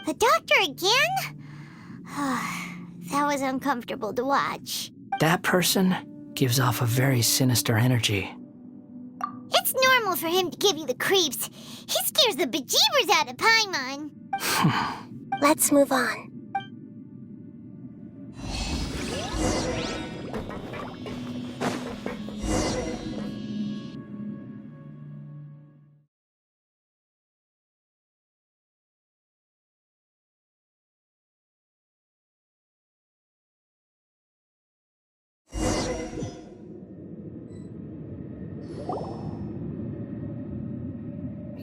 The doctor again? That was uncomfortable to watch. That person gives off a very sinister energy. It's normal for him to give you the creeps. He scares the bejeebers out of Paimon. Let's move on.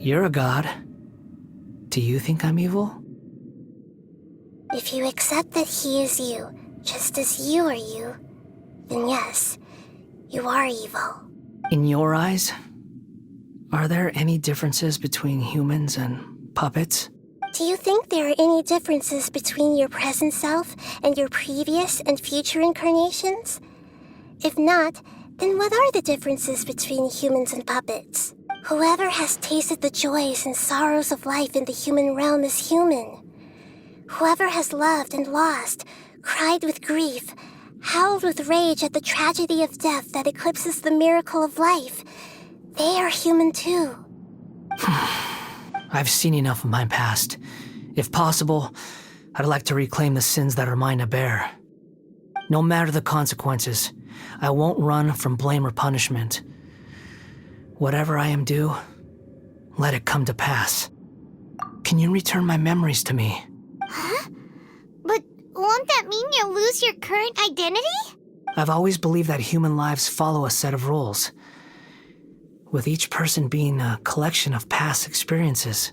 You're a god. Do you think I'm evil? If you accept that he is you, just as you are you, then yes, you are evil. In your eyes, are there any differences between humans and puppets? Do you think there are any differences between your present self and your previous and future incarnations? If not, then what are the differences between humans and puppets? Whoever has tasted the joys and sorrows of life in the human realm is human. Whoever has loved and lost, cried with grief, howled with rage at the tragedy of death that eclipses the miracle of life, they are human too. I've seen enough of my past. If possible, I'd like to reclaim the sins that are mine to bear. No matter the consequences, I won't run from blame or punishment. Whatever I am due, let it come to pass. Can you return my memories to me? Huh? But won't that mean you'll lose your current identity? I've always believed that human lives follow a set of rules, with each person being a collection of past experiences.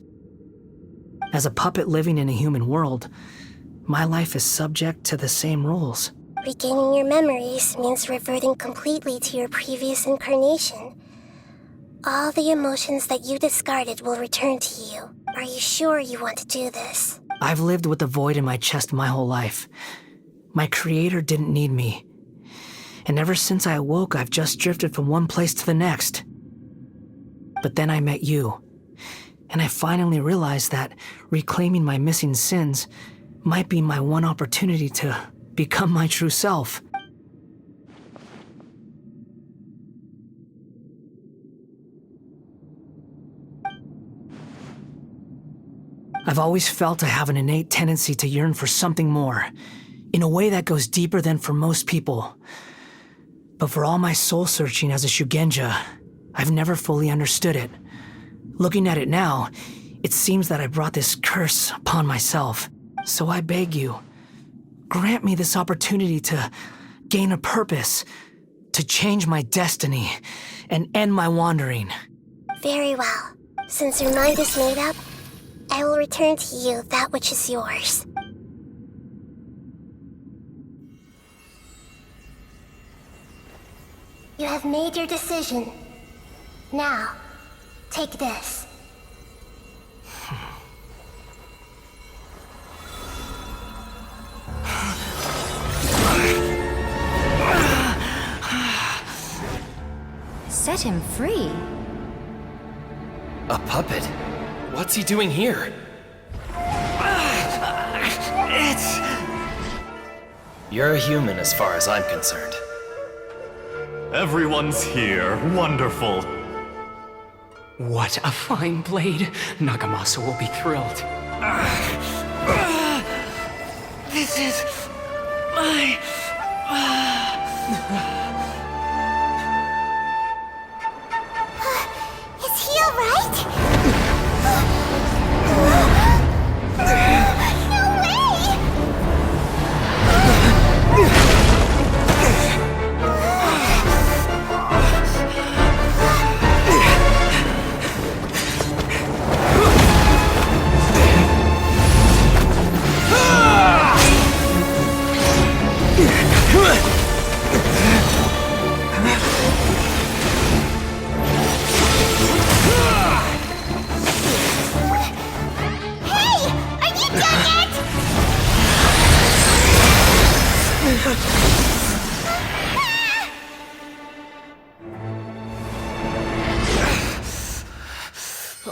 As a puppet living in a human world, my life is subject to the same rules. Regaining your memories means reverting completely to your previous incarnation. All the emotions that you discarded will return to you. Are you sure you want to do this? I've lived with the void in my chest my whole life. My creator didn't need me. And ever since I awoke, I've just drifted from one place to the next. But then I met you, and I finally realized that reclaiming my missing sins might be my one opportunity to become my true self. I've always felt I have an innate tendency to yearn for something more, in a way that goes deeper than for most people. But for all my soul-searching as a Shugenja, I've never fully understood it. Looking at it now, it seems that I brought this curse upon myself. So I beg you, grant me this opportunity to gain a purpose, to change my destiny, and end my wandering. Very well. Since your mind is made up, I will return to you that which is yours. You have made your decision. Now, take this. Set him free. A puppet? What's he doing here? You're a human as far as I'm concerned. Everyone's here. Wonderful. What a fine blade. Nagamasa will be thrilled. This is my... Is he alright? No way!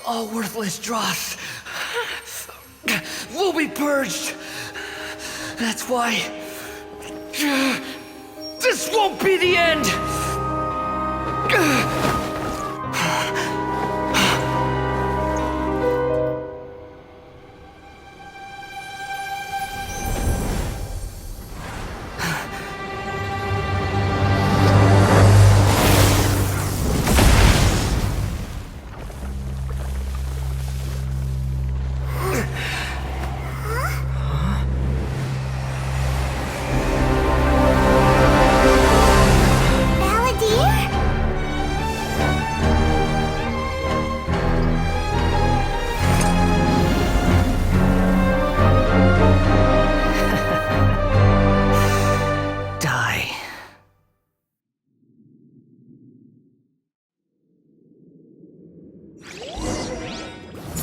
All worthless dross. will be purged. That's why... this won't be the end!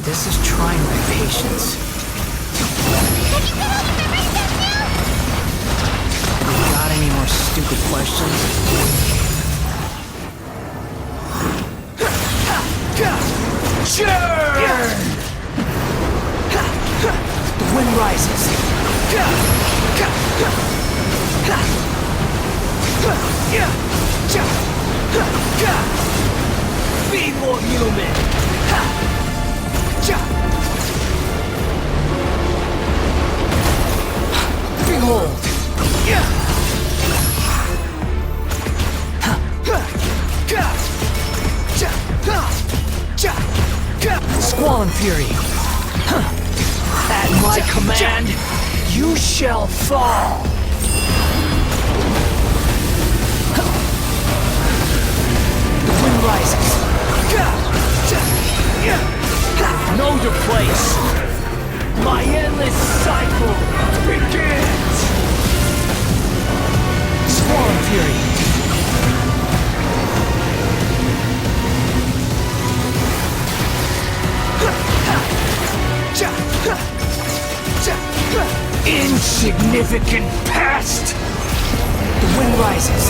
This is trying my patience. Have you got all the memory stuff now? You got any more stupid questions? Churn! The wind rises. Be more human! Behold! Squall and Fury! At my command, you shall fall! The wind rises. Know your place. My endless cycle begins. Squall and Fury. Insignificant past. The wind rises.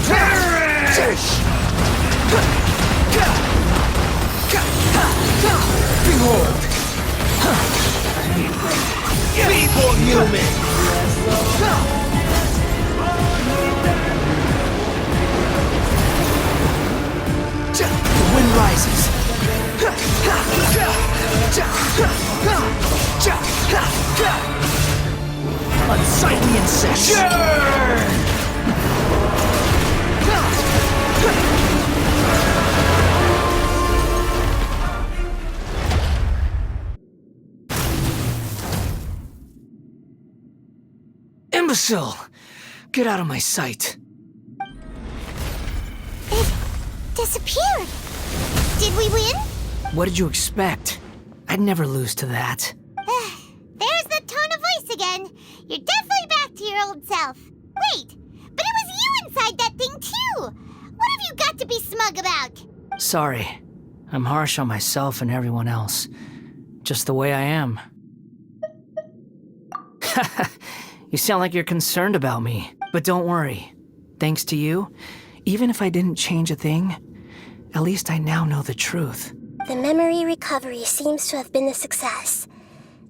Perish! Behold! People human! The wind rises. Unsightly insects! Imbecile! Get out of my sight. It disappeared. Did we win? What did you expect? I'd never lose to that. There's the tone of voice again. You're definitely back to your old self. Wait, but it was you inside that thing too. What have you got to be smug about? Sorry. I'm harsh on myself and everyone else. Just the way I am. You sound like you're concerned about me. But don't worry. Thanks to you, even if I didn't change a thing, at least I now know the truth. The memory recovery seems to have been a success.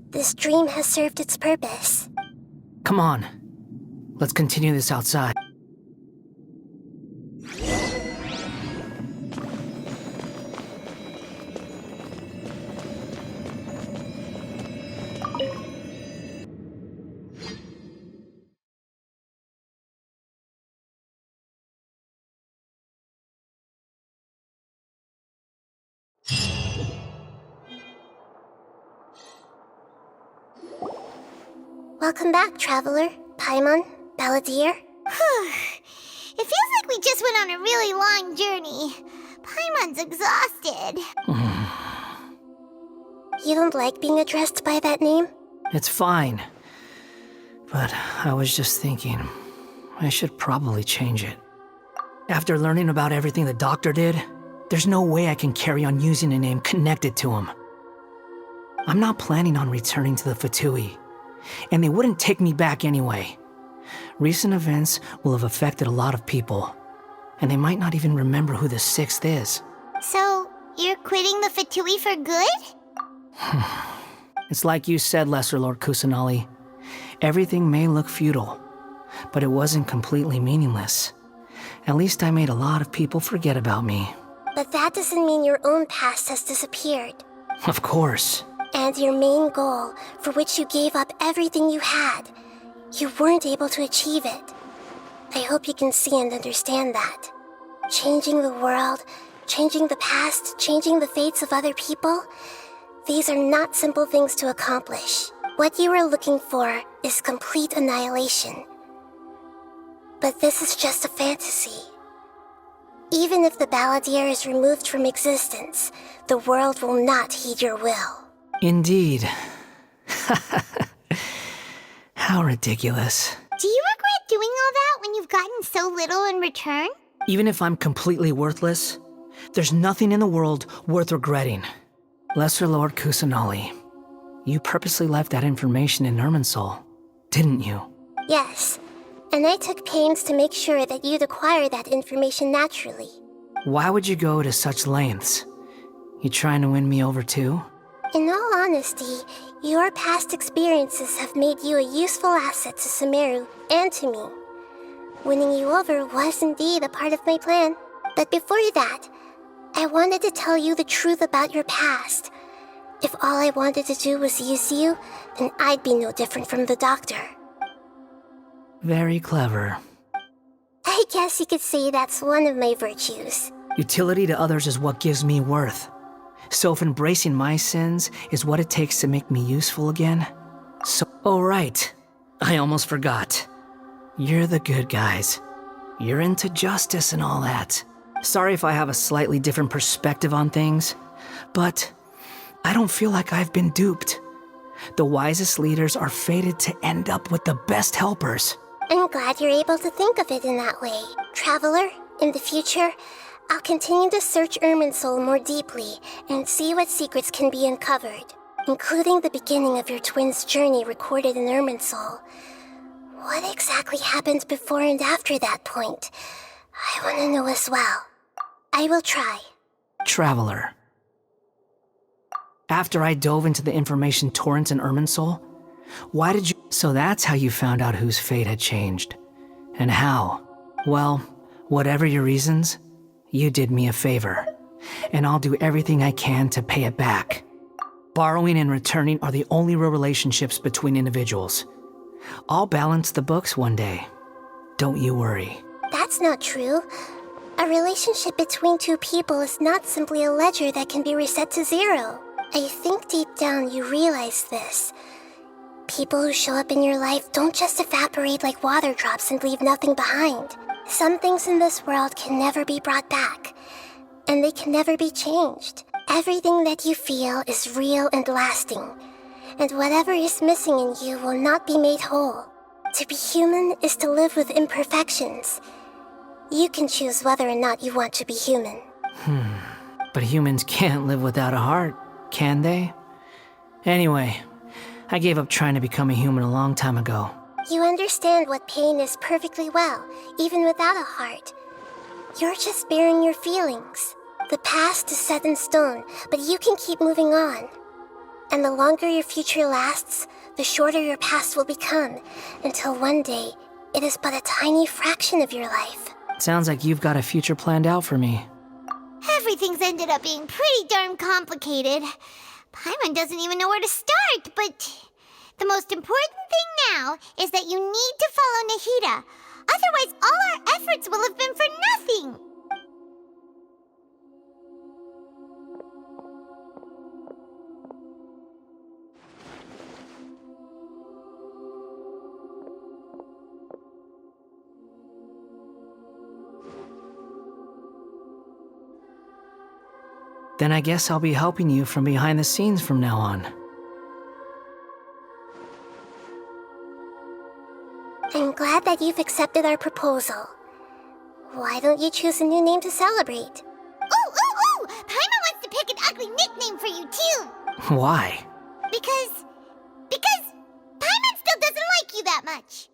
This dream has served its purpose. Come on. Let's continue this outside. Welcome back, Traveler, Paimon, Balladeer. It feels like we just went on a really long journey. Paimon's exhausted. You don't like being addressed by that name? It's fine. But I was just thinking, I should probably change it. After learning about everything the doctor did, there's no way I can carry on using a name connected to him. I'm not planning on returning to the Fatui. and they wouldn't take me back anyway. Recent events will have affected a lot of people, and they might not even remember who the sixth is. So, you're quitting the Fatui for good? It's like you said, Lesser Lord Kusanali. Everything may look futile, but it wasn't completely meaningless. At least I made a lot of people forget about me. But that doesn't mean your own past has disappeared. Of course. And your main goal, for which you gave up everything you had, you weren't able to achieve it. I hope you can see and understand that. Changing the world, changing the past, changing the fates of other people, these are not simple things to accomplish. What you are looking for is complete annihilation. But this is just a fantasy. Even if the Balladeer is removed from existence, the world will not heed your will. Indeed. How ridiculous. Do you regret doing all that when you've gotten so little in return? Even if I'm completely worthless, there's nothing in the world worth regretting. Lesser Lord Kusanali, you purposely left that information in Irminsul, didn't you? Yes, and I took pains to make sure that you'd acquire that information naturally. Why would you go to such lengths? You trying to win me over too? In all honesty, your past experiences have made you a useful asset to Sumeru and to me. Winning you over was indeed a part of my plan. But before that, I wanted to tell you the truth about your past. If all I wanted to do was use you, then I'd be no different from the doctor. Very clever. I guess you could say that's one of my virtues. Utility to others is what gives me worth. So if embracing my sins is what it takes to make me useful again, oh right, I almost forgot. You're the good guys. You're into justice and all that. Sorry if I have a slightly different perspective on things, but I don't feel like I've been duped. The wisest leaders are fated to end up with the best helpers. I'm glad you're able to think of it in that way. Traveler, in the future, I'll continue to search Irminsul more deeply and see what secrets can be uncovered, including the beginning of your twins' journey recorded in Irminsul. What exactly happened before and after that point? I want to know as well. I will try. Traveler. After I dove into the information torrents in Irminsul, why did you... So that's how you found out whose fate had changed. And how? Well, whatever your reasons, you did me a favor. And I'll do everything I can to pay it back. Borrowing and returning are the only real relationships between individuals. I'll balance the books one day. Don't you worry. That's not true. A relationship between two people is not simply a ledger that can be reset to zero. I think deep down you realize this. People who show up in your life don't just evaporate like water drops and leave nothing behind. Some things in this world can never be brought back, and they can never be changed. Everything that you feel is real and lasting, and whatever is missing in you will not be made whole. To be human is to live with imperfections. You can choose whether or not you want to be human. But humans can't live without a heart, can they? Anyway, I gave up trying to become a human a long time ago. You understand what pain is perfectly well, even without a heart. You're just bearing your feelings. The past is set in stone, but you can keep moving on. And the longer your future lasts, the shorter your past will become, until one day, it is but a tiny fraction of your life. Sounds like you've got a future planned out for me. Everything's ended up being pretty darn complicated. Paimon doesn't even know where to start, but the most important thing now is that you need to follow Nahida. Otherwise, all our efforts will have been for nothing. Then I guess I'll be helping you from behind the scenes from now on. I'm glad that you've accepted our proposal. Why don't you choose a new name to celebrate? Ooh! Paimon wants to pick an ugly nickname for you, too. Why? Because Paimon's that much.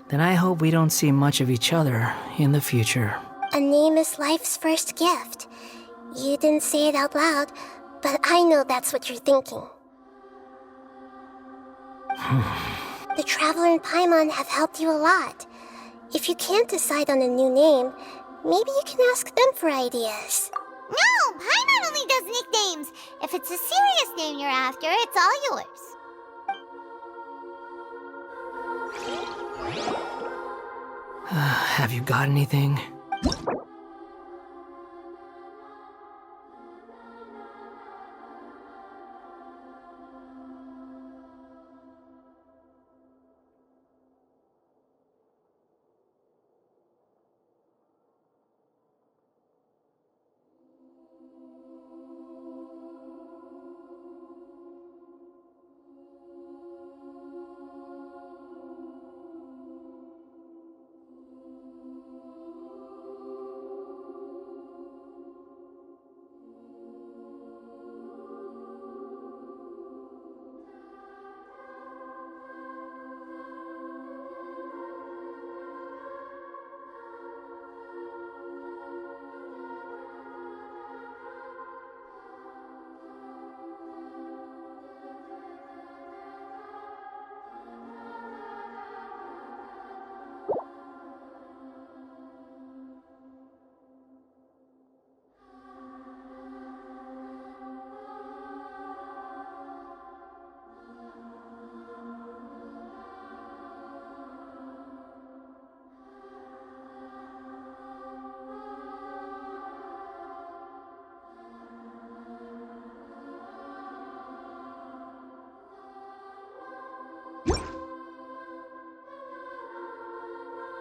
Then I hope we don't see much of each other in the future. A name is life's first gift. You didn't say it out loud, but I know that's what you're thinking. The Traveler and Paimon have helped you a lot. If you can't decide on a new name, maybe you can ask them for ideas. No, Paimon only does nicknames. If it's a serious name you're after, it's all yours. Have you got anything?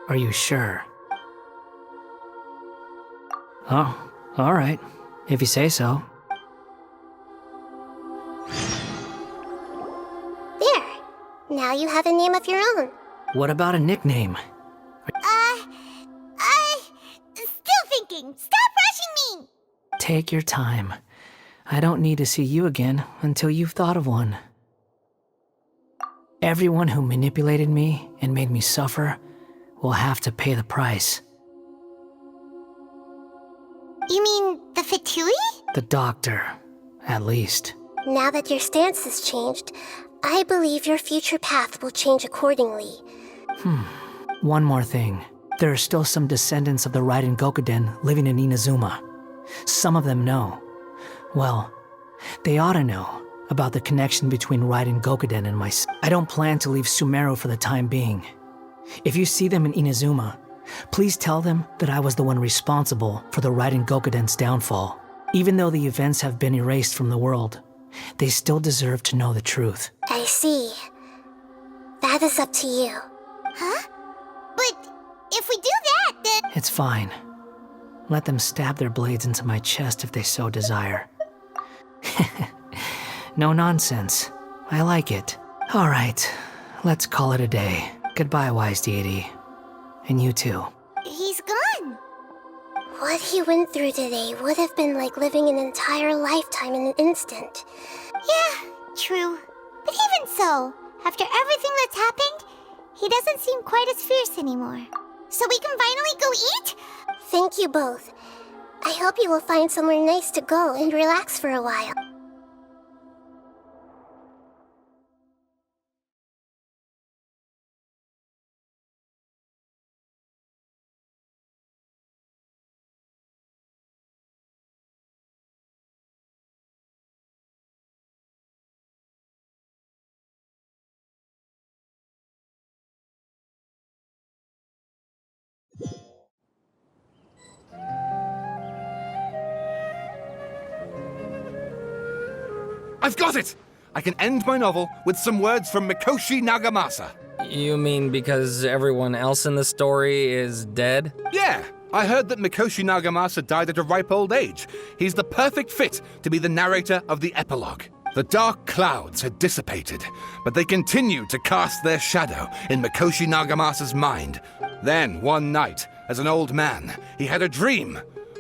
Are you sure? Oh, alright. If you say so. There. Now you have a name of your own. What about a nickname? Still thinking. Stop rushing me! Take your time. I don't need to see you again until you've thought of one. Everyone who manipulated me and made me suffer will have to pay the price. You mean the Fatui? The doctor, at least. Now that your stance has changed, I believe your future path will change accordingly. One more thing. There are still some descendants of the Raiden Gokuden living in Inazuma. Some of them know. Well, they ought to know about the connection between Raiden Gokuden and myself. I don't plan to leave Sumeru for the time being. If you see them in Inazuma, please tell them that I was the one responsible for the Raiden Gokuden's downfall. Even though the events have been erased from the world, they still deserve to know the truth. I see. That is up to you. Huh? But if we do that, then... It's fine. Let them stab their blades into my chest if they so desire. No nonsense. I like it. All right, let's call it a day. Goodbye, wise deity. And you too. He's gone. What he went through today would have been like living an entire lifetime in an instant. Yeah, true. But even so, after everything that's happened, he doesn't seem quite as fierce anymore. So we can finally go eat? Thank you both. I hope you will find somewhere nice to go and relax for a while. I've got it! I can end my novel with some words from Mikoshi Nagamasa. You mean because everyone else in the story is dead? Yeah, I heard that Mikoshi Nagamasa died at a ripe old age. He's the perfect fit to be the narrator of the epilogue. The dark clouds had dissipated, but they continued to cast their shadow in Mikoshi Nagamasa's mind. Then, one night, as an old man, he had a dream.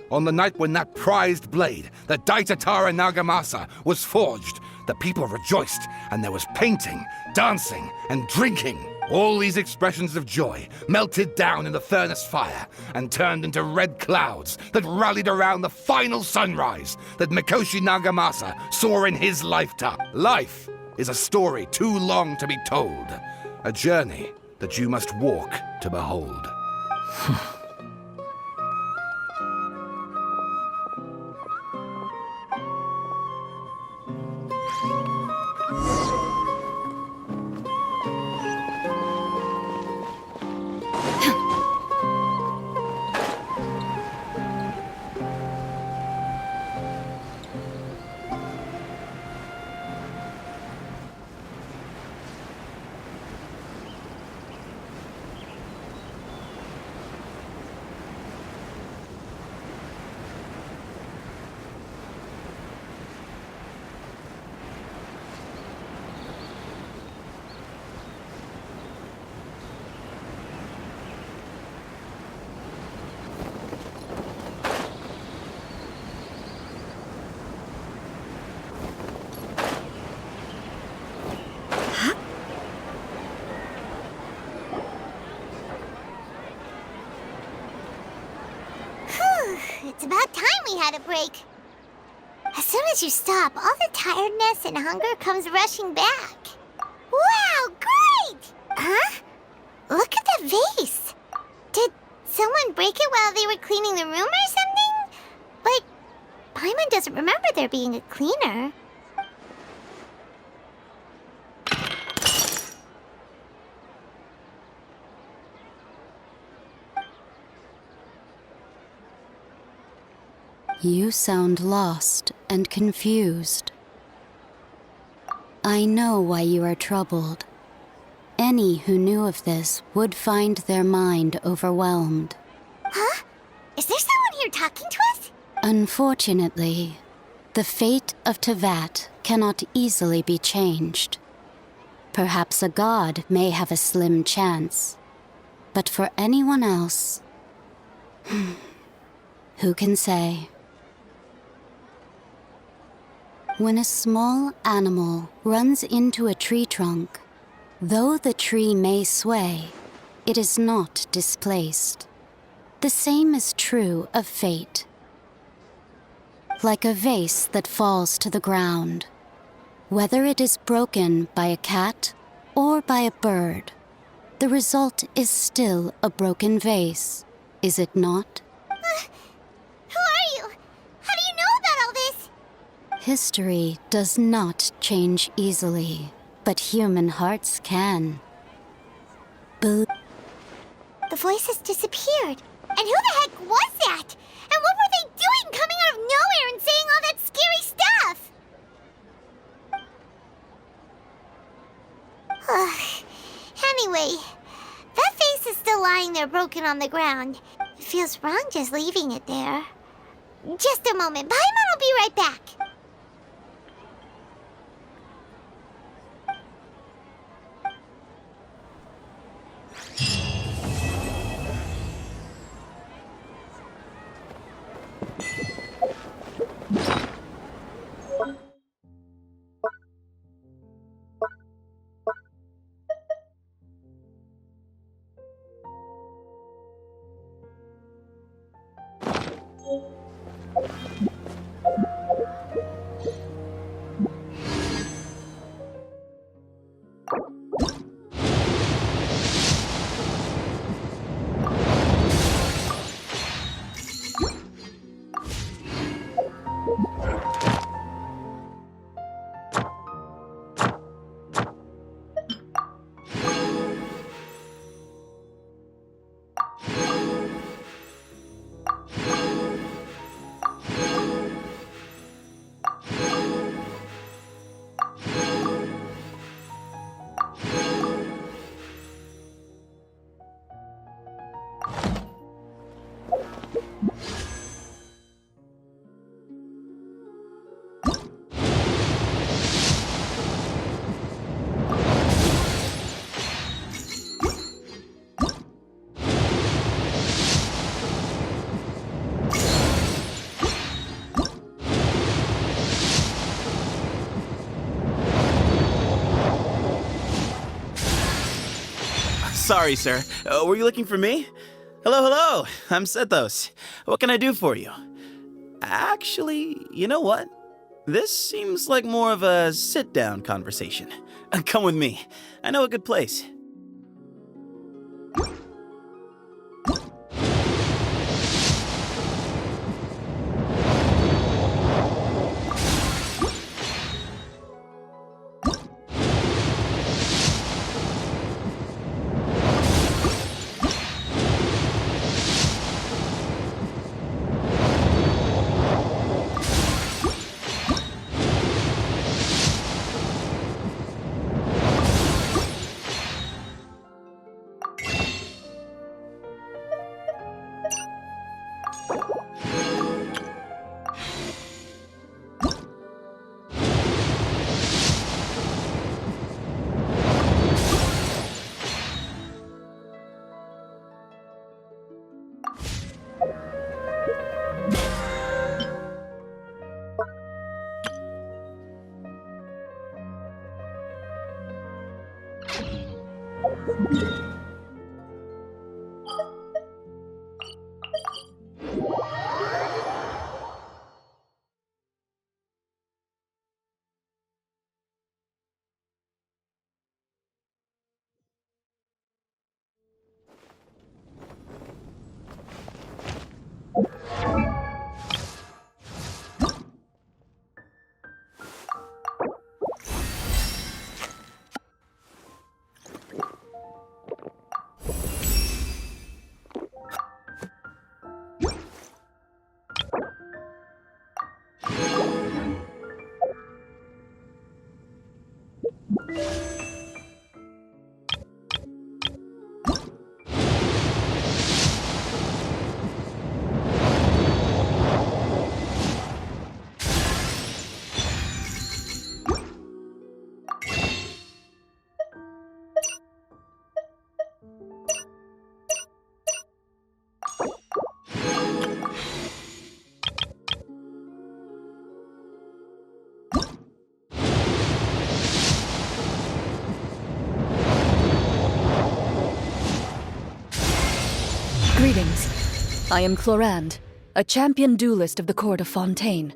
On the night when that prized blade, the Daitatara Nagamasa, was forged, the people rejoiced, and there was painting, dancing, and drinking. All these expressions of joy melted down in the furnace fire and turned into red clouds that rallied around the final sunrise that Mikoshi Nagamasa saw in his lifetime. Life is a story too long to be told, a journey that you must walk to behold. It's about time we had a break. As soon as you stop, all the tiredness and hunger comes rushing back. Wow, great! Huh? Look at that vase. Did someone break it while they were cleaning the room or something? But Paimon doesn't remember there being a cleaner. You sound lost and confused. I know why you are troubled. Any who knew of this would find their mind overwhelmed. Huh? Is there someone here talking to us? Unfortunately, the fate of Tevat cannot easily be changed. Perhaps a god may have a slim chance, but for anyone else, who can say? When a small animal runs into a tree trunk, though the tree may sway, it is not displaced. The same is true of fate. Like a vase that falls to the ground, whether it is broken by a cat or by a bird, the result is still a broken vase, is it not? Who are you? How do you know about all this? History does not change easily, but human hearts can. The voice has disappeared. And who the heck was that? And what were they doing coming out of nowhere and saying all that scary stuff? Anyway, that face is still lying there broken on the ground. It feels wrong just leaving it there. Just a moment. Paimon will be right back. Sorry, sir. Were you looking for me? Hello, hello. I'm Sethos. What can I do for you? Actually, you know what? This seems like more of a sit-down conversation. Come with me. I know a good place. Greetings. I am Clorinde, a champion duelist of the court of Fontaine.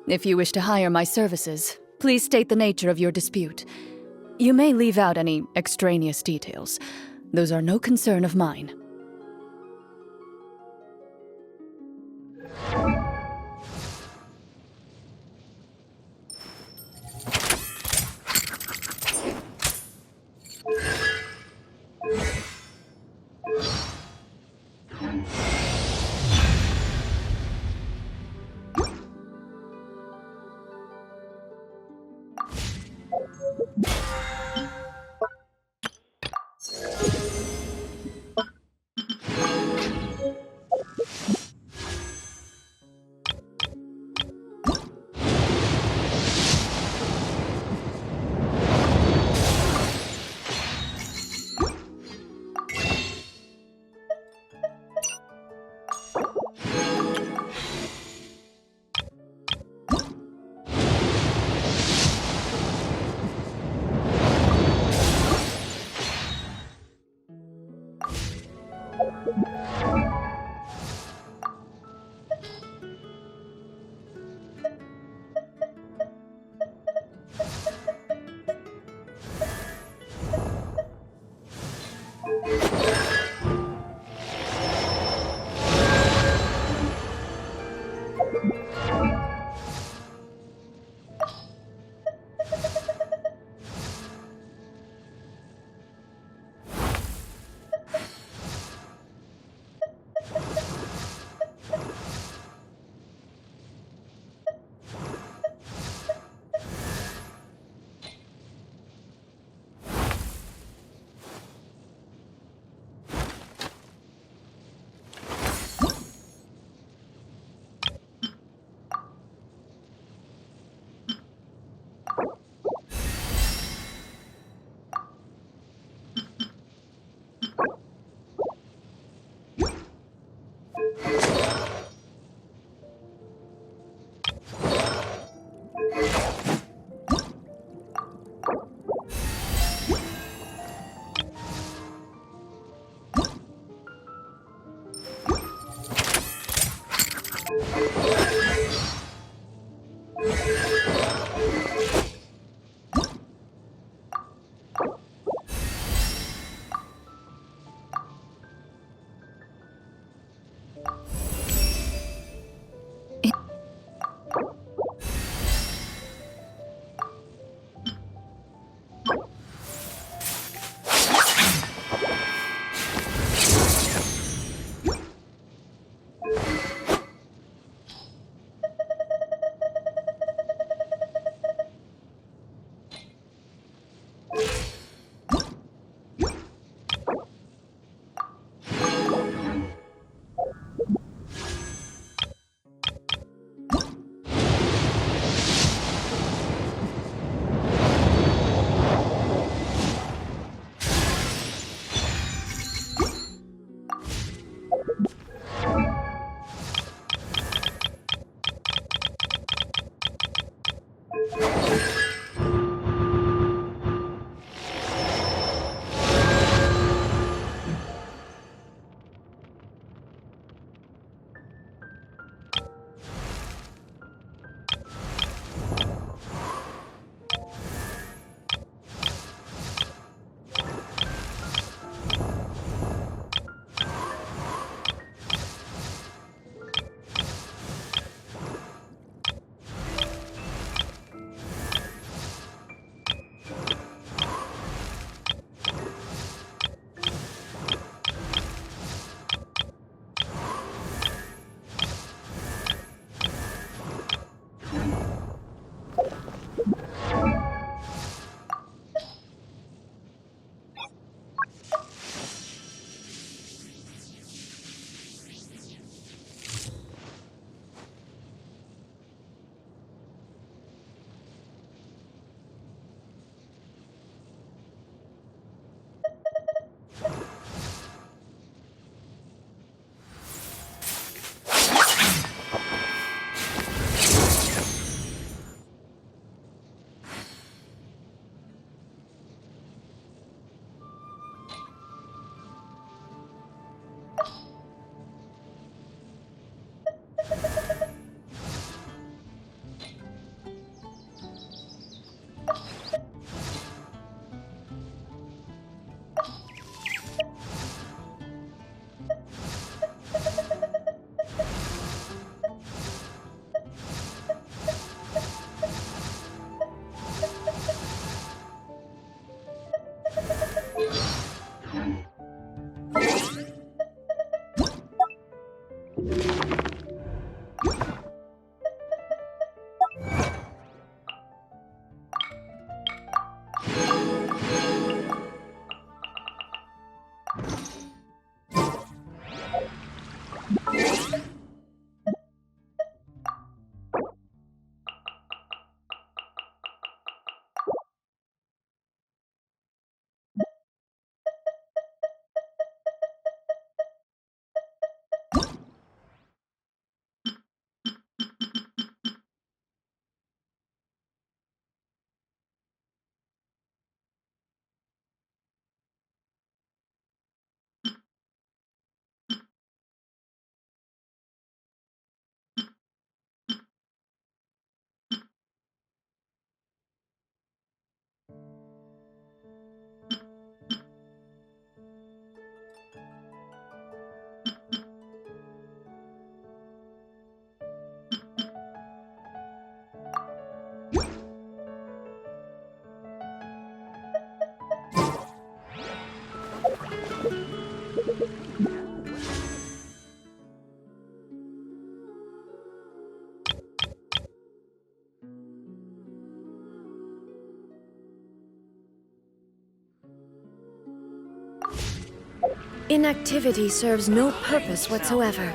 If you wish to hire my services, please state the nature of your dispute. You may leave out any extraneous details. Those are no concern of mine. Inactivity serves no purpose whatsoever.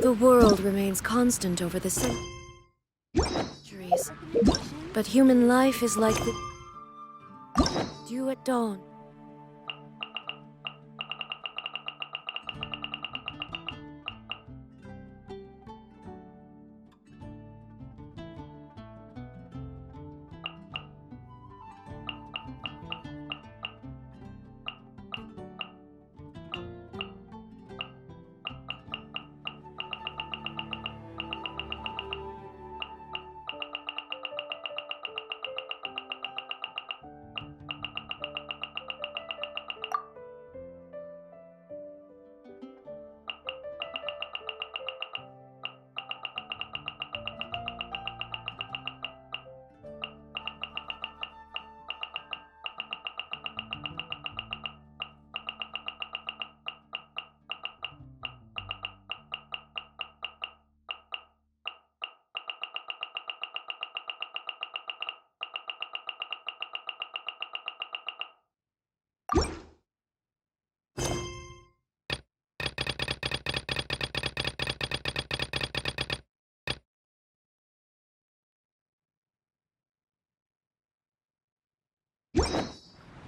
The world remains constant over the centuries. But human life is like the dew at dawn.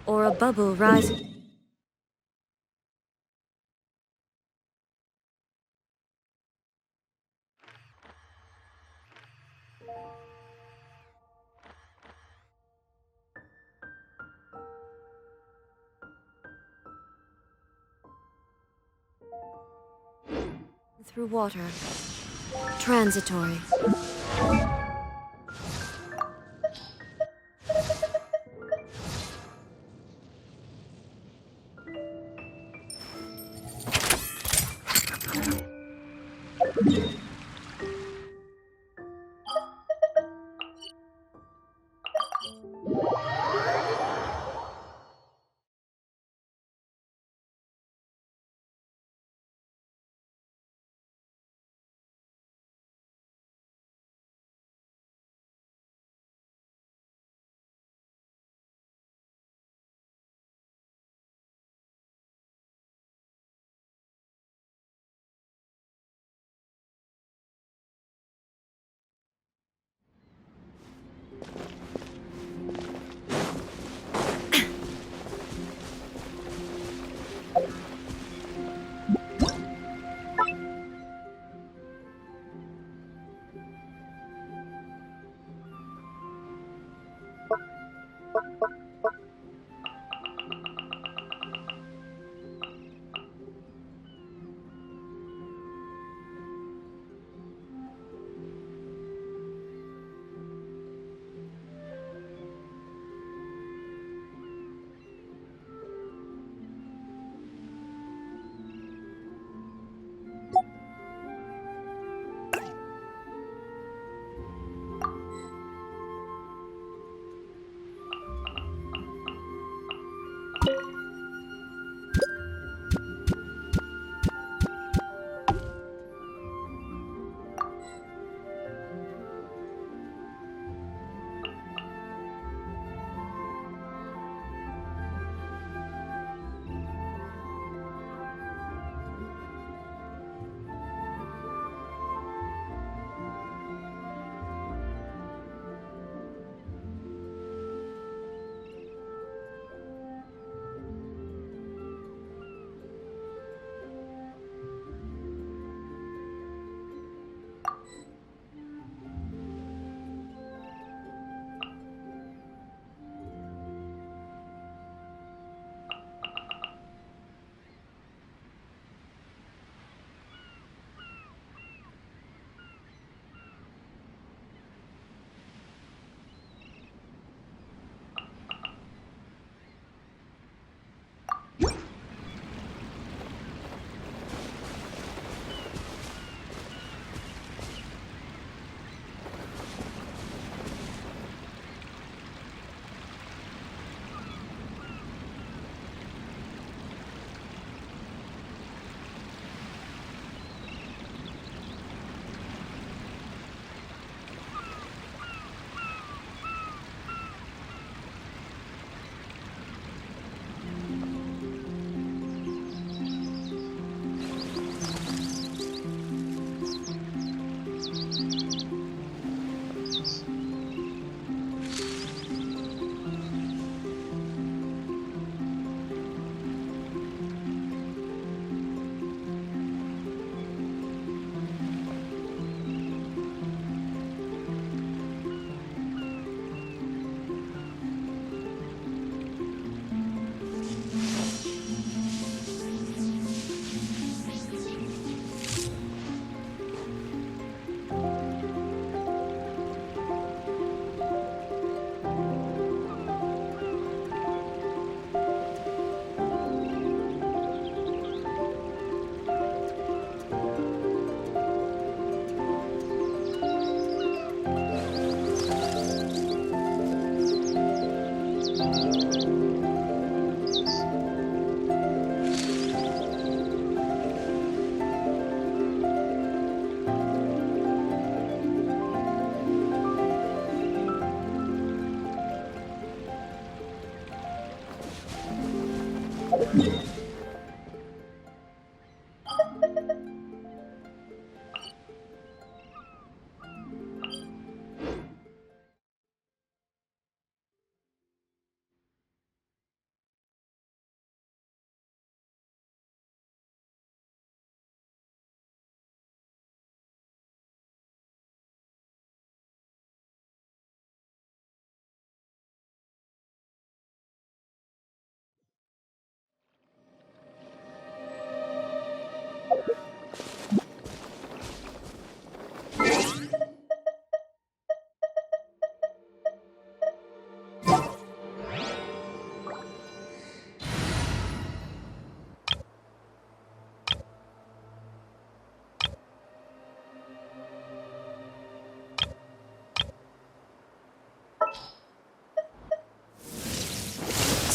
Or a bubble rising. Through water. Transitory.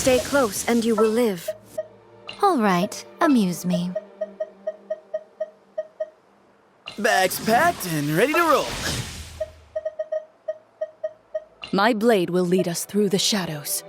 Stay close and you will live. All right, amuse me. Bags packed and ready to roll. My blade will lead us through the shadows.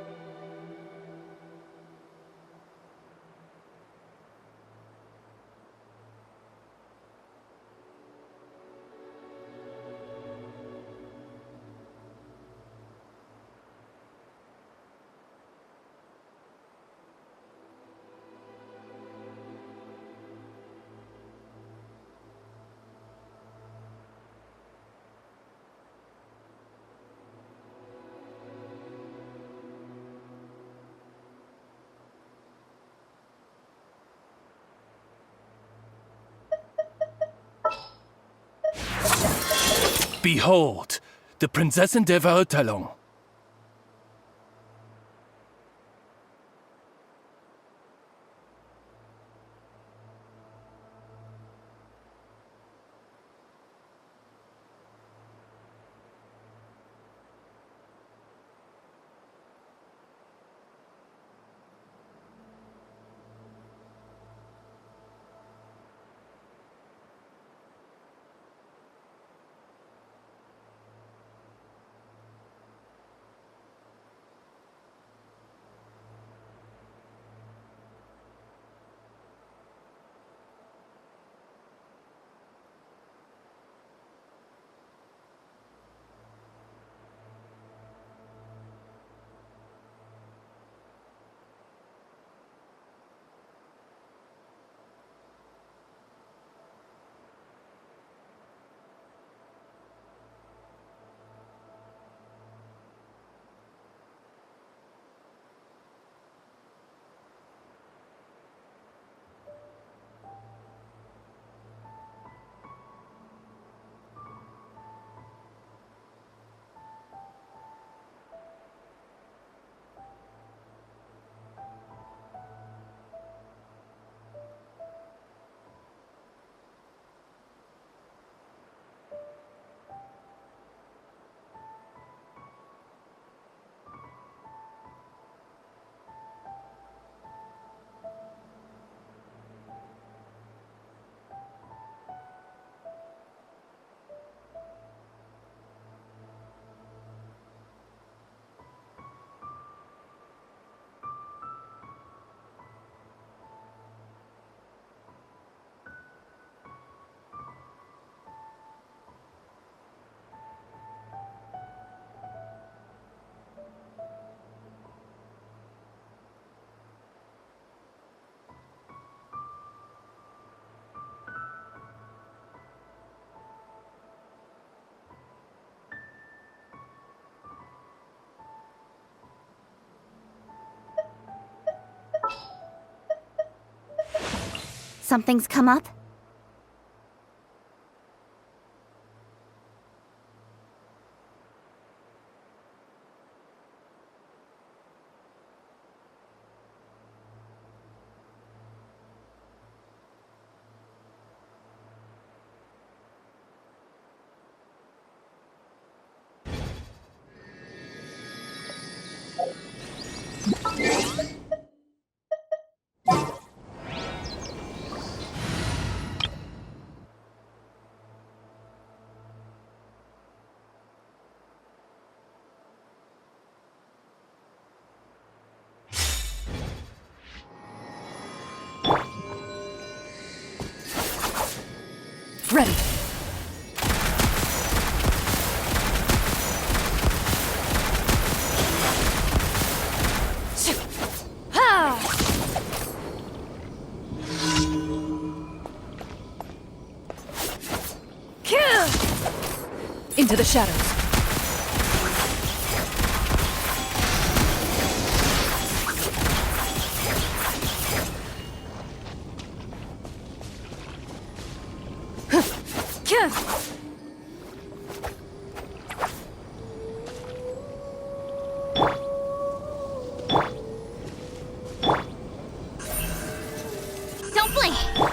Behold, the Prinzessin der Verurteilung. Something's come up? Ready. Ha! Into the shadows. Don't blink!